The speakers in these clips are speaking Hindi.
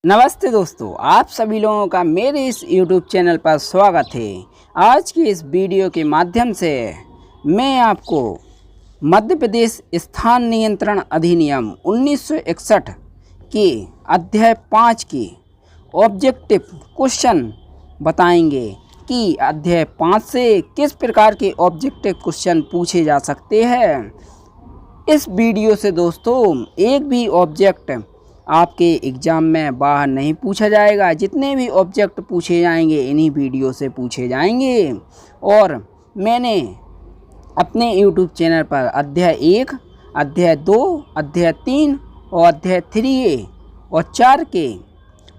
नमस्ते दोस्तों, आप सभी लोगों का मेरे इस YouTube चैनल पर स्वागत है। आज की इस वीडियो के माध्यम से मैं आपको मध्य प्रदेश स्थान नियंत्रण अधिनियम 1961 के अध्याय 5 की ऑब्जेक्टिव क्वेश्चन बताएंगे कि अध्याय 5 से किस प्रकार के ऑब्जेक्टिव क्वेश्चन पूछे जा सकते हैं। इस वीडियो से दोस्तों एक भी ऑब्जेक्ट आपके एग्ज़ाम में बाहर नहीं पूछा जाएगा। जितने भी ऑब्जेक्ट पूछे जाएंगे इन्हीं वीडियो से पूछे जाएंगे। और मैंने अपने YouTube चैनल पर अध्याय 1, अध्याय 2, अध्याय 3 और अध्याय 3A और 4 के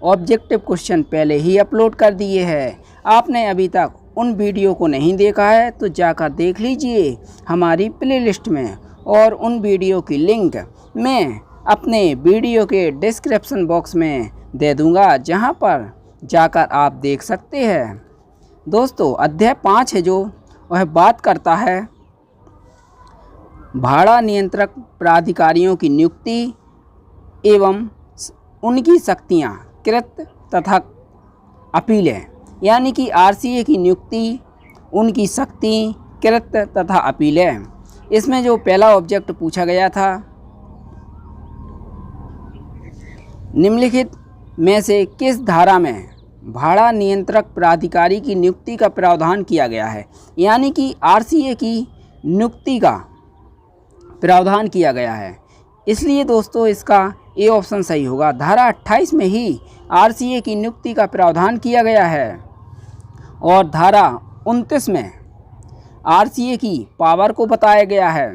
ऑब्जेक्टिव क्वेश्चन पहले ही अपलोड कर दिए हैं। आपने अभी तक उन वीडियो को नहीं देखा है तो जाकर देख लीजिए हमारी प्लेलिस्ट में, और उन वीडियो की लिंक मैं अपने वीडियो के डिस्क्रिप्शन बॉक्स में दे दूंगा, जहां पर जाकर आप देख सकते हैं। दोस्तों अध्याय 5 है जो वह बात करता है भाड़ा नियंत्रक प्राधिकारियों की नियुक्ति एवं उनकी शक्तियां, कृत तथा अपीलें, यानी कि RCA की नियुक्ति, उनकी शक्ति, कृत तथा अपीलें। इसमें जो पहला ऑब्जेक्ट पूछा गया था, निम्नलिखित में से किस धारा में भाड़ा नियंत्रक प्राधिकारी की नियुक्ति का प्रावधान किया गया है, यानी कि RCA की नियुक्ति का प्रावधान किया गया है। इसलिए दोस्तों इसका ए ऑप्शन सही होगा। धारा 28 में ही RCA की नियुक्ति का प्रावधान किया गया है, और धारा 29 में RCA की पावर को बताया गया है,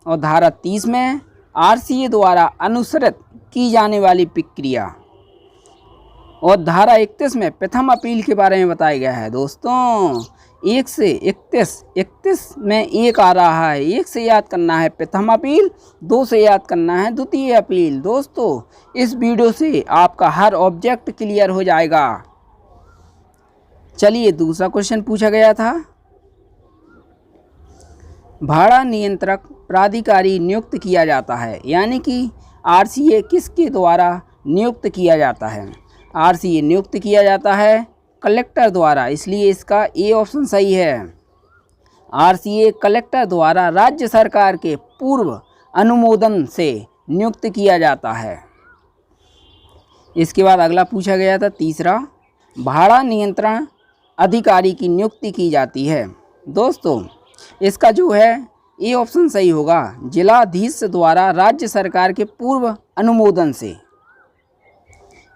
और धारा 30 में RCA द्वारा अनुसरित की जाने वाली प्रक्रिया, और धारा 31 में प्रथम अपील के बारे में बताया गया है। दोस्तों 1 से 31 में एक आ रहा है, 1 से याद करना है प्रथम अपील, 2 से याद करना है द्वितीय अपील। दोस्तों इस वीडियो से आपका हर ऑब्जेक्ट क्लियर हो जाएगा। चलिए दूसरा क्वेश्चन पूछा गया था, भाड़ा नियंत्रक प्राधिकारी नियुक्त किया जाता है, यानी कि RCA किसके द्वारा नियुक्त किया जाता है। RCA नियुक्त किया जाता है कलेक्टर द्वारा, इसलिए इसका ए ऑप्शन सही है। RCA कलेक्टर द्वारा राज्य सरकार के पूर्व अनुमोदन से नियुक्त किया जाता है। इसके बाद अगला पूछा गया था तीसरा, भाड़ा नियंत्रण अधिकारी की नियुक्ति की जाती है। दोस्तों इसका जो है ए ऑप्शन सही होगा, जिलाधीश द्वारा राज्य सरकार के पूर्व अनुमोदन से।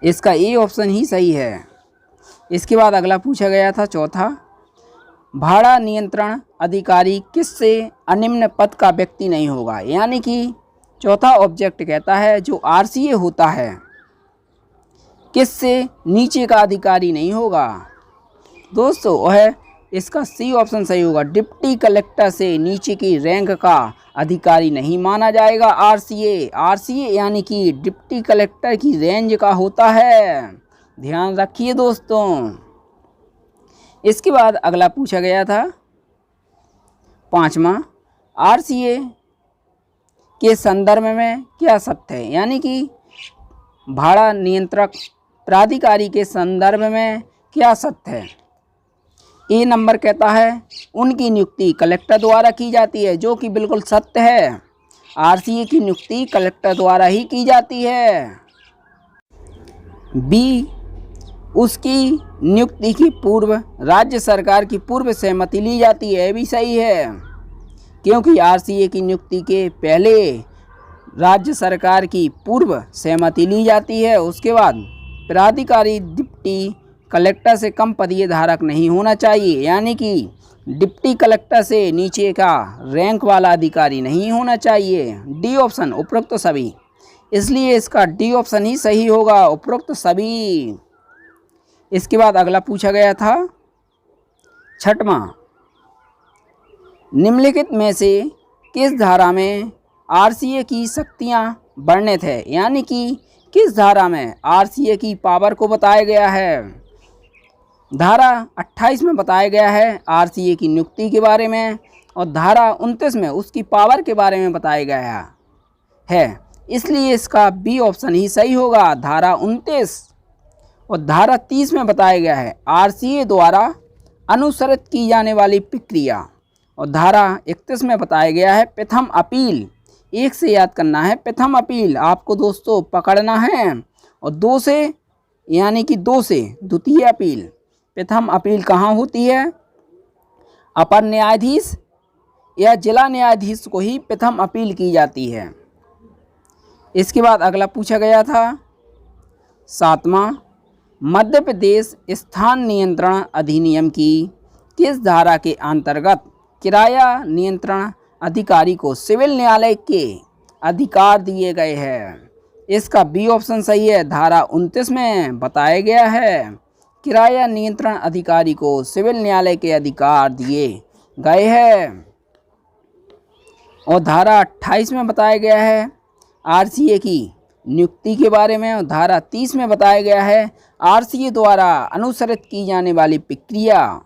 इसका ए ऑप्शन ही सही है। इसके बाद अगला पूछा गया था चौथा, भाड़ा नियंत्रण अधिकारी किससे अनिम्न पद का व्यक्ति नहीं होगा, यानी कि चौथा ऑब्जेक्ट कहता है जो RCA होता है किससे नीचे का अधिकारी नहीं होगा। दोस्तों वह इसका सी ऑप्शन सही होगा, डिप्टी कलेक्टर से नीचे की रैंक का अधिकारी नहीं माना जाएगा। RCA यानी कि डिप्टी कलेक्टर की रेंज का होता है, ध्यान रखिए दोस्तों। इसके बाद अगला पूछा गया था पांचवा, RCA के संदर्भ में क्या सत्य है, यानी कि भाड़ा नियंत्रक प्राधिकारी के संदर्भ में क्या सत्य है। ए नंबर कहता है उनकी नियुक्ति कलेक्टर द्वारा की जाती है, जो कि बिल्कुल सत्य है। RCA की नियुक्ति कलेक्टर द्वारा ही की जाती है। बी, उसकी नियुक्ति की पूर्व राज्य सरकार की पूर्व सहमति ली जाती है, भी सही है, क्योंकि RCA की नियुक्ति के पहले राज्य सरकार की पूर्व सहमति ली जाती है। उसके बाद प्राधिकारी डिप्टी कलेक्टर से कम पदीय धारक नहीं होना चाहिए, यानी कि डिप्टी कलेक्टर से नीचे का रैंक वाला अधिकारी नहीं होना चाहिए। डी ऑप्शन उपरोक्त सभी, इसलिए इसका डी ऑप्शन ही सही होगा, उपरोक्त सभी। इसके बाद अगला पूछा गया था छठवां, निम्नलिखित में से किस धारा में RCA की शक्तियां वर्णित है, यानी कि किस धारा में RCA की पावर को बताया गया है। धारा 28 में बताया गया है RCA की नियुक्ति के बारे में, और धारा 29 में उसकी पावर के बारे में बताया गया है, इसलिए इसका बी ऑप्शन ही सही होगा, धारा 29। और धारा 30 में बताया गया है आरसीए द्वारा अनुसरित की जाने वाली प्रक्रिया। और धारा 31 में बताया गया है प्रथम अपील। एक से याद करना है, प्रथम अपील आपको दोस्तों पकड़ना है। और दो से यानी कि दो से द्वितीय अपील। प्रथम अपील कहाँ होती है? अपर न्यायाधीश या जिला न्यायाधीश को ही प्रथम अपील की जाती है। इसके बाद अगला पूछा गया था 7वां, मध्य प्रदेश स्थान नियंत्रण अधिनियम की किस धारा के अंतर्गत किराया नियंत्रण अधिकारी को सिविल न्यायालय के अधिकार दिए गए हैं? इसका बी ऑप्शन सही है। धारा 29 में बताया गया है किराया नियंत्रण अधिकारी को सिविल न्यायालय के अधिकार दिए गए हैं। और धारा 28 में बताया गया है आरसीए की नियुक्ति के बारे में। और धारा 30 में बताया गया है आरसीए द्वारा अनुसरित की जाने वाली प्रक्रिया।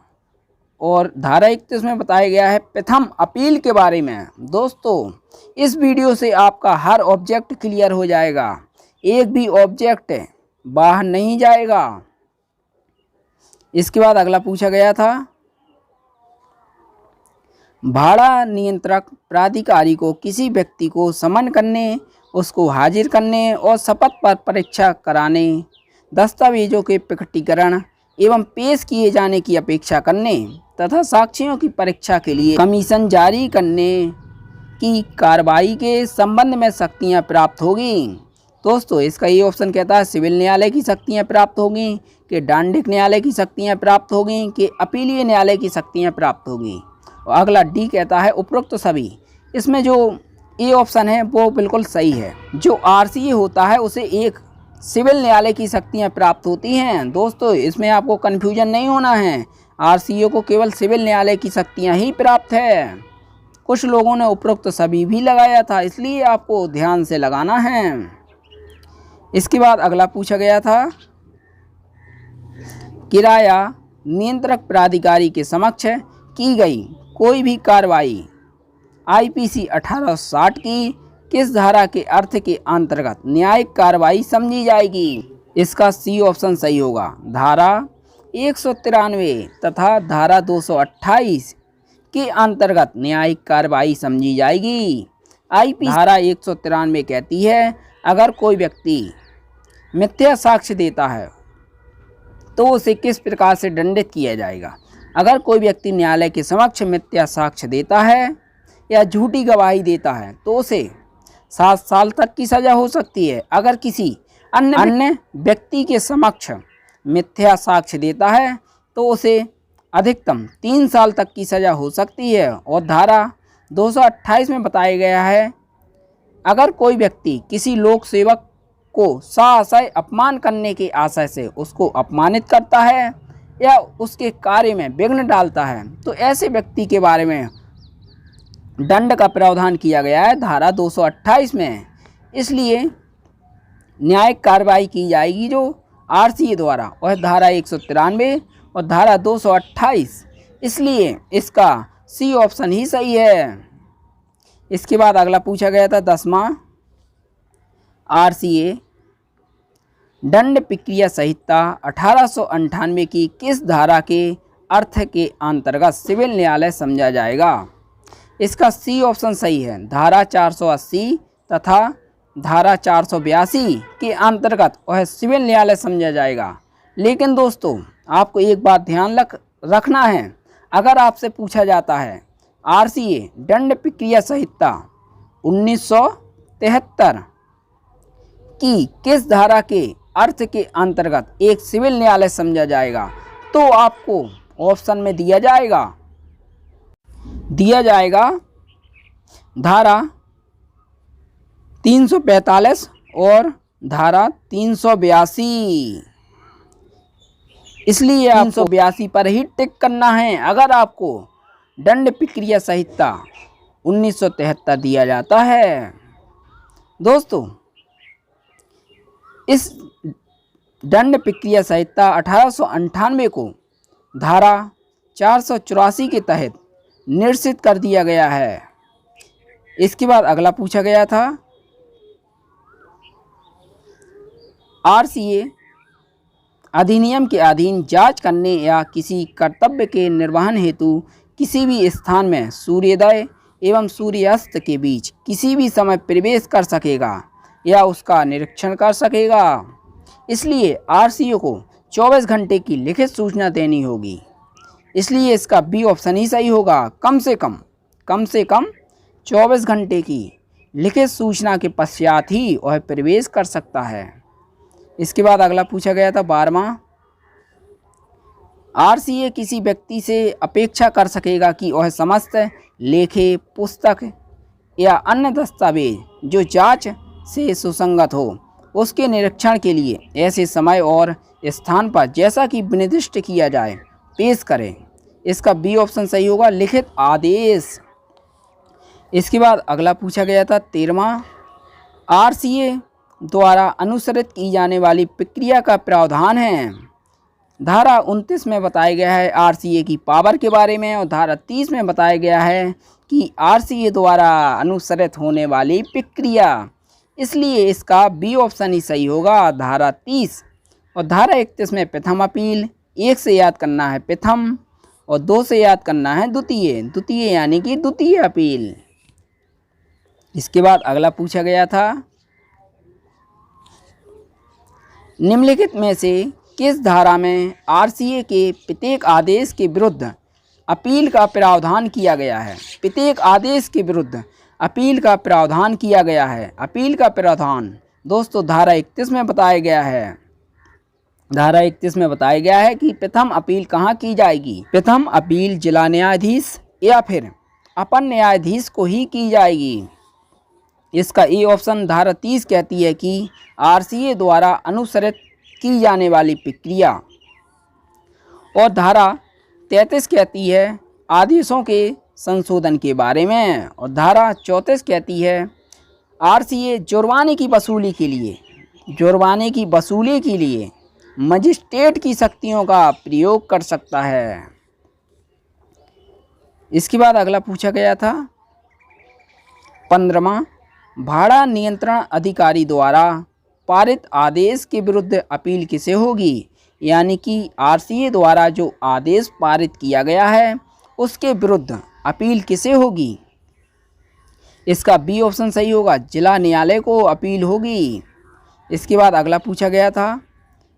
और धारा 31 में बताया गया है प्रथम अपील के बारे में। दोस्तों इस वीडियो से आपका हर ऑब्जेक्ट क्लियर हो जाएगा, एक भी ऑब्जेक्ट बाहर नहीं जाएगा। इसके बाद अगला पूछा गया था भाड़ा नियंत्रक प्राधिकारी को किसी व्यक्ति को समन करने, उसको हाजिर करने और शपथ पर परीक्षा कराने, दस्तावेजों के प्रकटीकरण एवं पेश किए जाने की अपेक्षा करने तथा साक्ष्यों की परीक्षा के लिए कमीशन जारी करने की कार्रवाई के संबंध में शक्तियां प्राप्त होगी। दोस्तों इसका ये ऑप्शन कहता है सिविल न्यायालय की शक्तियां प्राप्त होगी, कि दंडिक न्यायालय की शक्तियां प्राप्त होगी, कि अपीलीय न्यायालय की शक्तियां प्राप्त होगी। और अगला डी कहता है उपरोक्त सभी। इसमें जो ए ऑप्शन है वो बिल्कुल सही है। जो आरसीए होता है उसे एक सिविल न्यायालय की शक्तियां प्राप्त होती हैं। दोस्तों इसमें आपको कन्फ्यूजन नहीं होना है, आरसीए को केवल सिविल न्यायालय की शक्तियां ही प्राप्त है। कुछ लोगों ने उपरोक्त सभी भी लगाया था, इसलिए आपको ध्यान से लगाना है। इसके बाद अगला पूछा गया था किराया नियंत्रक प्राधिकारी के समक्ष की गई कोई भी कार्रवाई आईपीसी 1860 की किस धारा के अर्थ के अंतर्गत न्यायिक कार्रवाई समझी जाएगी? इसका सी ऑप्शन सही होगा। धारा 193 तथा धारा 228 के अंतर्गत न्यायिक कार्रवाई समझी जाएगी। आईपीसी धारा 193 कहती है अगर कोई व्यक्ति मिथ्या साक्ष्य देता है तो उसे किस प्रकार से दंडित किया जाएगा? अगर कोई व्यक्ति न्यायालय के समक्ष मिथ्या साक्ष्य देता है या झूठी गवाही देता है तो उसे 7 साल तक की सजा हो सकती है। अगर किसी अन्य व्यक्ति के समक्ष मिथ्या साक्ष्य देता है तो उसे अधिकतम 3 साल तक की सजा हो सकती है। और धारा 228 में बताया गया है अगर कोई व्यक्ति किसी लोक सेवक को साहसय अपमान करने के आशय से उसको अपमानित करता है या उसके कार्य में विघ्न डालता है तो ऐसे व्यक्ति के बारे में दंड का प्रावधान किया गया है धारा 228 में। इसलिए न्यायिक कार्रवाई की जाएगी जो आरसीए द्वारा, और धारा 193 और धारा 228। इसलिए इसका सी ऑप्शन ही सही है। इसके बाद अगला पूछा गया था 10वां, आरसीए दंड प्रक्रिया संहिता 1898 की किस धारा के अर्थ के अंतर्गत सिविल न्यायालय समझा जाएगा? इसका सी ऑप्शन सही है। धारा 480 तथा धारा 482 के अंतर्गत वह सिविल न्यायालय समझा जाएगा। लेकिन दोस्तों आपको एक बात ध्यान रखना है, अगर आपसे पूछा जाता है आरसीए दंड प्रक्रिया संहिता 1973 की किस धारा के अर्थ के अंतर्गत एक सिविल न्यायालय समझा जाएगा, तो आपको ऑप्शन में दिया जाएगा धारा 345 और धारा 382। इसलिए 382 पर ही टिक करना है अगर आपको दंड प्रक्रिया संहिता 1973 दिया जाता है। दोस्तों इस दंड प्रक्रिया संहिता 1898 को धारा 484 के तहत निश्चित कर दिया गया है। इसके बाद अगला पूछा गया था अधिनियम के अधीन जांच करने या किसी कर्तव्य के निर्वहन हेतु किसी भी स्थान में सूर्योदय एवं सूर्यास्त के बीच किसी भी समय प्रवेश कर सकेगा या उसका निरीक्षण कर सकेगा। इसलिए आरसीओ को 24 घंटे की लिखित सूचना देनी होगी। इसलिए इसका बी ऑप्शन ही सही होगा। कम से कम 24 घंटे की लिखित सूचना के पश्चात ही वह प्रवेश कर सकता है। इसके बाद अगला पूछा गया था 12वां, आरसीए किसी व्यक्ति से अपेक्षा कर सकेगा कि वह समस्त लेखे, पुस्तक या अन्य दस्तावेज जो जांच से सुसंगत हो उसके निरीक्षण के लिए ऐसे समय और स्थान पर जैसा कि निर्दिष्ट किया जाए पेश करें। इसका बी ऑप्शन सही होगा, लिखित आदेश। इसके बाद अगला पूछा गया था 13वां, आरसीए द्वारा अनुसरित की जाने वाली प्रक्रिया का प्रावधान है। धारा 29 में बताया गया है आरसीए की पावर के बारे में और धारा 30 में बताया गया है कि आरसीए द्वारा अनुसरित होने वाली प्रक्रिया। इसलिए इसका बी ऑप्शन ही सही होगा, धारा 30। और धारा 31 में प्रथम अपील, 1 से याद करना है प्रथम और 2 से याद करना है द्वितीय यानी कि द्वितीय अपील। इसके बाद अगला पूछा गया था, निम्नलिखित में से किस धारा में आरसीए के प्रत्येक आदेश के विरुद्ध अपील का प्रावधान किया गया है? प्रत्येक आदेश के विरुद्ध अपील का प्रावधान किया गया है। अपील का प्रावधान दोस्तों धारा 31 में बताया गया है। धारा 31 में बताया गया है कि प्रथम अपील कहाँ की जाएगी? प्रथम अपील जिला न्यायाधीश या फिर अपर न्यायाधीश को ही की जाएगी। इसका ए ऑप्शन धारा 30 कहती है कि आरसीए द्वारा अनुसरित की जाने वाली प्रक्रिया, और धारा 33 कहती है आदेशों के संशोधन के बारे में, और धारा 34 कहती है आरसीए जुर्माने की वसूली के लिए मजिस्ट्रेट की शक्तियों का प्रयोग कर सकता है। इसके बाद अगला पूछा गया था 15वां, भाड़ा नियंत्रण अधिकारी द्वारा पारित आदेश के विरुद्ध अपील किसे होगी? यानी कि आरसीए द्वारा जो आदेश पारित किया गया है उसके विरुद्ध अपील किसे होगी? इसका बी ऑप्शन सही होगा, जिला न्यायालय को अपील होगी। इसके बाद अगला पूछा गया था,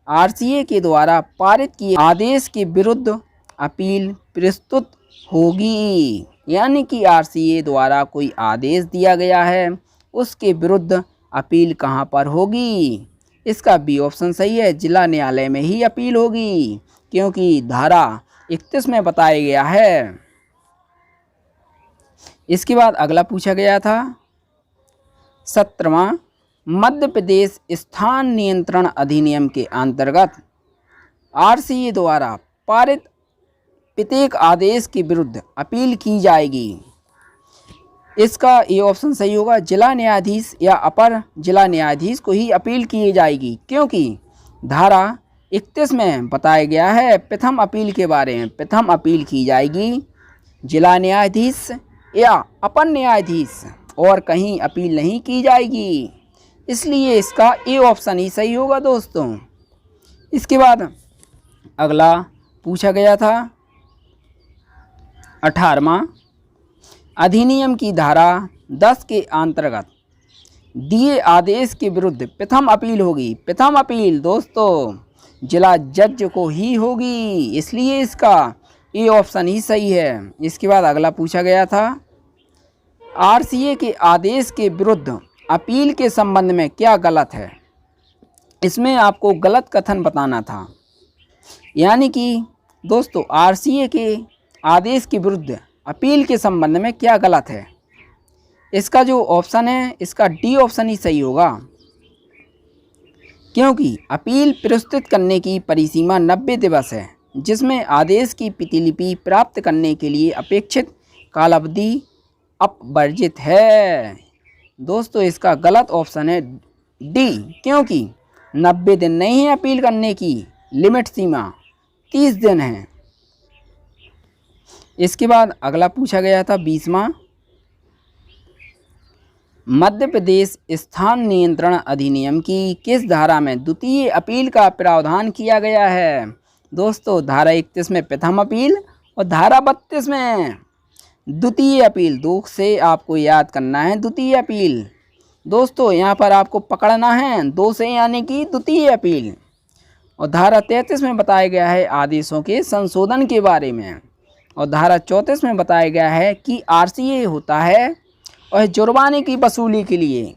आरसीए के द्वारा पारित किए आदेश के विरुद्ध अपील प्रस्तुत होगी। यानी कि आरसीए द्वारा कोई आदेश दिया गया है उसके विरुद्ध अपील कहाँ पर होगी? इसका बी ऑप्शन सही है, जिला न्यायालय में ही अपील होगी, क्योंकि धारा 31 में बताया गया है। इसके बाद अगला पूछा गया था 17वां, मध्य प्रदेश स्थान नियंत्रण अधिनियम के अंतर्गत आरसीए द्वारा पारित प्रत्येक आदेश के विरुद्ध अपील की जाएगी। इसका ये ऑप्शन सही होगा, जिला न्यायाधीश या अपर जिला न्यायाधीश को ही अपील की जाएगी, क्योंकि धारा 31 में बताया गया है प्रथम अपील के बारे में। प्रथम अपील की जाएगी जिला न्यायाधीश या अपर न्यायाधीश, और कहीं अपील नहीं की जाएगी। इसलिए इसका ए ऑप्शन ही सही होगा दोस्तों। इसके बाद अगला पूछा गया था 18वां, अधिनियम की धारा 10 के अंतर्गत दिए आदेश के विरुद्ध प्रथम अपील होगी। प्रथम अपील दोस्तों जिला जज को ही होगी, इसलिए इसका ए ऑप्शन ही सही है। इसके बाद अगला पूछा गया था, आरसीए के आदेश के विरुद्ध अपील के संबंध में क्या गलत है? इसमें आपको गलत कथन बताना था। यानी कि दोस्तों आरसीए के आदेश के विरुद्ध अपील के संबंध में क्या गलत है? इसका जो ऑप्शन है इसका डी ऑप्शन ही सही होगा, क्योंकि अपील प्रस्तुत करने की परिसीमा 90 दिवस है, जिसमें आदेश की प्रतिलिपि प्राप्त करने के लिए अपेक्षित कालावधि अपवर्जित है। दोस्तों इसका गलत ऑप्शन है डी, क्योंकि 90 दिन नहीं है अपील करने की लिमिट सीमा, 30 दिन है। इसके बाद अगला पूछा गया था 20वां, मध्य प्रदेश स्थान नियंत्रण अधिनियम की किस धारा में द्वितीय अपील का प्रावधान किया गया है? दोस्तों, धारा 31 में प्रथम अपील और धारा 32 में द्वितीय अपील। दो से आपको याद करना है द्वितीय अपील। दोस्तों, यहाँ पर आपको पकड़ना है दो से, यानी कि द्वितीय अपील। और धारा 33 में बताया गया है आदेशों के संशोधन के बारे में। और धारा 34 में बताया गया है कि आरसीए होता है और जुर्माने की वसूली के लिए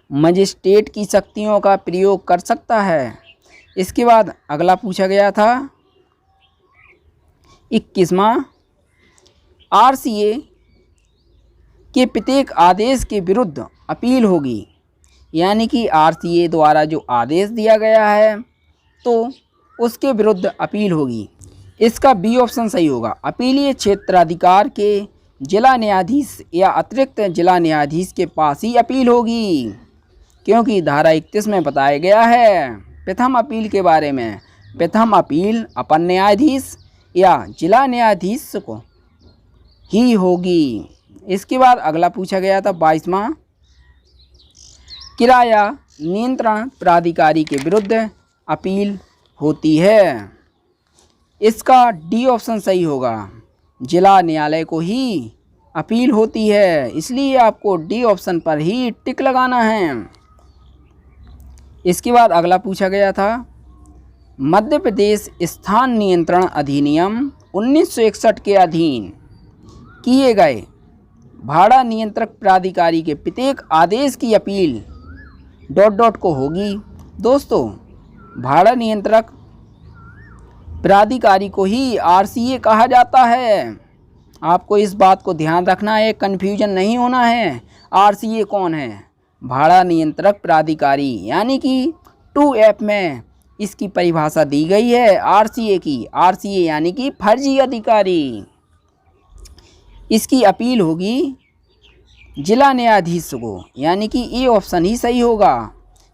मजिस्ट्रेट की शक्तियों का प्रयोग कर सकता है। इसके बाद अगला पूछा गया था 21वां, आरसीए के प्रत्येक आदेश के विरुद्ध अपील होगी, यानी कि आरसीए द्वारा जो आदेश दिया गया है तो उसके विरुद्ध अपील होगी। इसका बी ऑप्शन सही होगा। अपीलीय क्षेत्राधिकार के जिला न्यायाधीश या अतिरिक्त जिला न्यायाधीश के पास ही अपील होगी, क्योंकि धारा 31 में बताया गया है प्रथम अपील के बारे में। प्रथम अपील अपर न्यायाधीश या जिला न्यायाधीश को ही होगी। इसके बाद अगला पूछा गया था 22वां, किराया नियंत्रण प्राधिकारी के विरुद्ध अपील होती है। इसका डी ऑप्शन सही होगा। जिला न्यायालय को ही अपील होती है, इसलिए आपको डी ऑप्शन पर ही टिक लगाना है। इसके बाद अगला पूछा गया था मध्य प्रदेश स्थान नियंत्रण अधिनियम 1961 के अधीन किए गए भाड़ा नियंत्रक प्राधिकारी के प्रत्येक आदेश की अपील ... को होगी। दोस्तों, भाड़ा नियंत्रक प्राधिकारी को ही आरसीए कहा जाता है। आपको इस बात को ध्यान रखना है, कन्फ्यूजन नहीं होना है। आरसीए कौन है? भाड़ा नियंत्रक प्राधिकारी, यानी कि 2F में इसकी परिभाषा दी गई है आरसीए की। आरसीए यानी कि फर्जी अधिकारी। इसकी अपील होगी जिला न्यायाधीश को, यानी कि ए ऑप्शन ही सही होगा।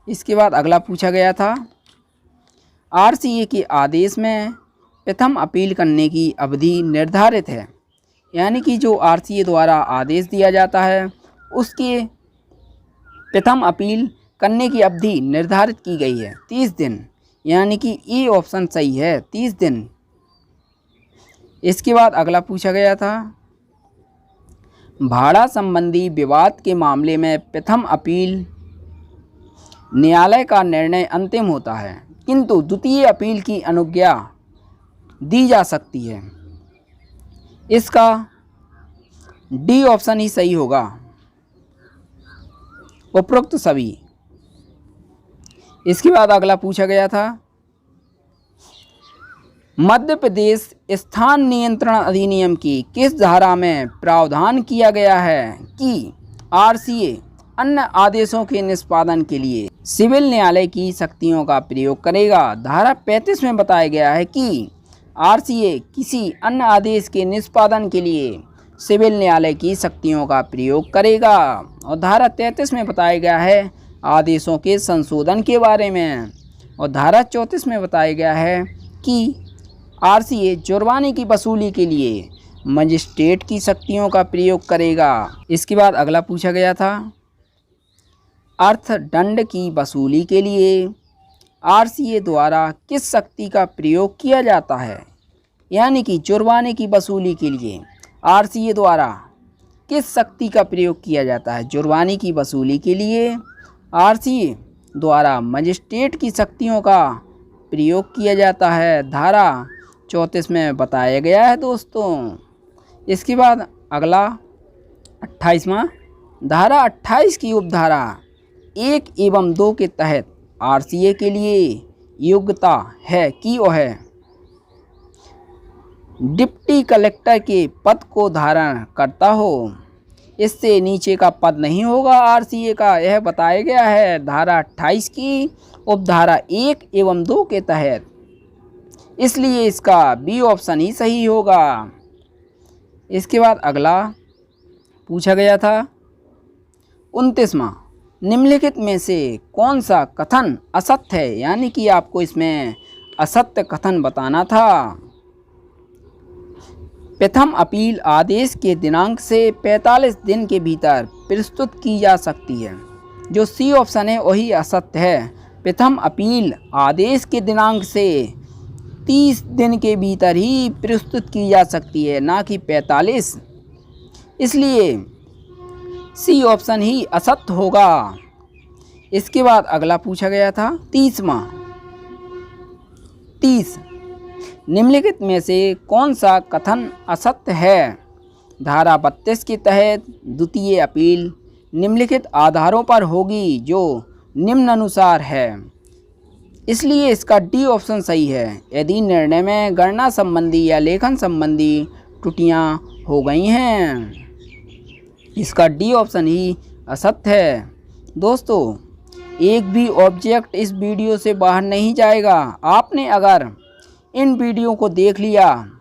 इसके बाद अगला पूछा गया था आरसीए के आदेश में प्रथम अपील करने की अवधि निर्धारित है, यानी कि जो आरसीए द्वारा आदेश दिया जाता है उसके प्रथम अपील करने की अवधि निर्धारित की गई है 30 दिन, यानी कि ए ऑप्शन सही है 30 दिन। इसके बाद अगला पूछा गया था भाड़ा संबंधी विवाद के मामले में प्रथम अपील न्यायालय का निर्णय अंतिम होता है, किंतु द्वितीय अपील की अनुज्ञा दी जा सकती है। इसका डी ऑप्शन ही सही होगा, उपरोक्त सभी। इसके बाद अगला पूछा गया था मध्य प्रदेश स्थान नियंत्रण अधिनियम की किस धारा में प्रावधान किया गया है कि आरसीए अन्य आदेशों के निष्पादन के लिए सिविल न्यायालय की शक्तियों का प्रयोग करेगा। धारा 35 में बताया गया है कि आरसीए किसी अन्य आदेश के निष्पादन के लिए सिविल न्यायालय की शक्तियों का प्रयोग करेगा। और धारा 33 में बताया गया है आदेशों के संशोधन के बारे में। और धारा 34 में बताया गया है कि आरसीए जुर्माने की वसूली के लिए मजिस्ट्रेट की शक्तियों का प्रयोग करेगा। इसके बाद अगला पूछा गया था अर्थदंड की वसूली के लिए आरसीए द्वारा किस शक्ति का प्रयोग किया जाता है, यानी कि जुर्माने की वसूली के लिए आरसीए द्वारा किस शक्ति का प्रयोग किया जाता है। जुर्माने की वसूली के लिए आरसीए द्वारा मजिस्ट्रेट की शक्तियों का प्रयोग किया जाता है, धारा 34 में बताया गया है दोस्तों। इसके बाद अगला 28वां, धारा 28 की उपधारा 1 एवं 2 के तहत आरसीए के लिए योग्यता है कि वह डिप्टी कलेक्टर के पद को धारण करता हो। इससे नीचे का पद नहीं होगा आरसीए का, यह बताया गया है धारा 28 की उपधारा 1 एवं 2 के तहत, इसलिए इसका बी ऑप्शन ही सही होगा। इसके बाद अगला पूछा गया था 29वां, निम्नलिखित में से कौन सा कथन असत्य है, यानी कि आपको इसमें असत्य कथन बताना था। प्रथम अपील आदेश के दिनांक से 45 दिन के भीतर प्रस्तुत की जा सकती है। जो सी ऑप्शन है वही असत्य है। प्रथम अपील आदेश के दिनांक से 30 दिन के भीतर ही प्रस्तुत की जा सकती है, ना कि 45। इसलिए सी ऑप्शन ही असत्य होगा। इसके बाद अगला पूछा गया था 30 निम्नलिखित में से कौन सा कथन असत्य है? धारा 32 के तहत द्वितीय अपील निम्नलिखित आधारों पर होगी जो निम्नानुसार है। इसलिए इसका डी ऑप्शन सही है। यदि निर्णय में गणना संबंधी या लेखन संबंधी त्रुटियां हो गई हैं, इसका डी ऑप्शन ही असत्य है। दोस्तों, एक भी ऑब्जेक्ट इस वीडियो से बाहर नहीं जाएगा। आपने अगर इन वीडियो को देख लिया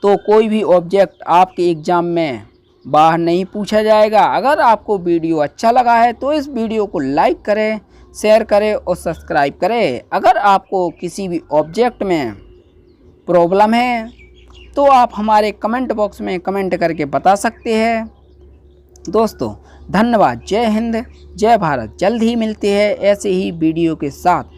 तो कोई भी ऑब्जेक्ट आपके एग्ज़ाम में बाहर नहीं पूछा जाएगा। अगर आपको वीडियो अच्छा लगा है तो इस वीडियो को लाइक करें, शेयर करें और सब्सक्राइब करें। अगर आपको किसी भी ऑब्जेक्ट में प्रॉब्लम है तो आप हमारे कमेंट बॉक्स में कमेंट करके बता सकते हैं। दोस्तों, धन्यवाद। जय हिंद, जय भारत। जल्द ही मिलते हैं ऐसे ही वीडियो के साथ।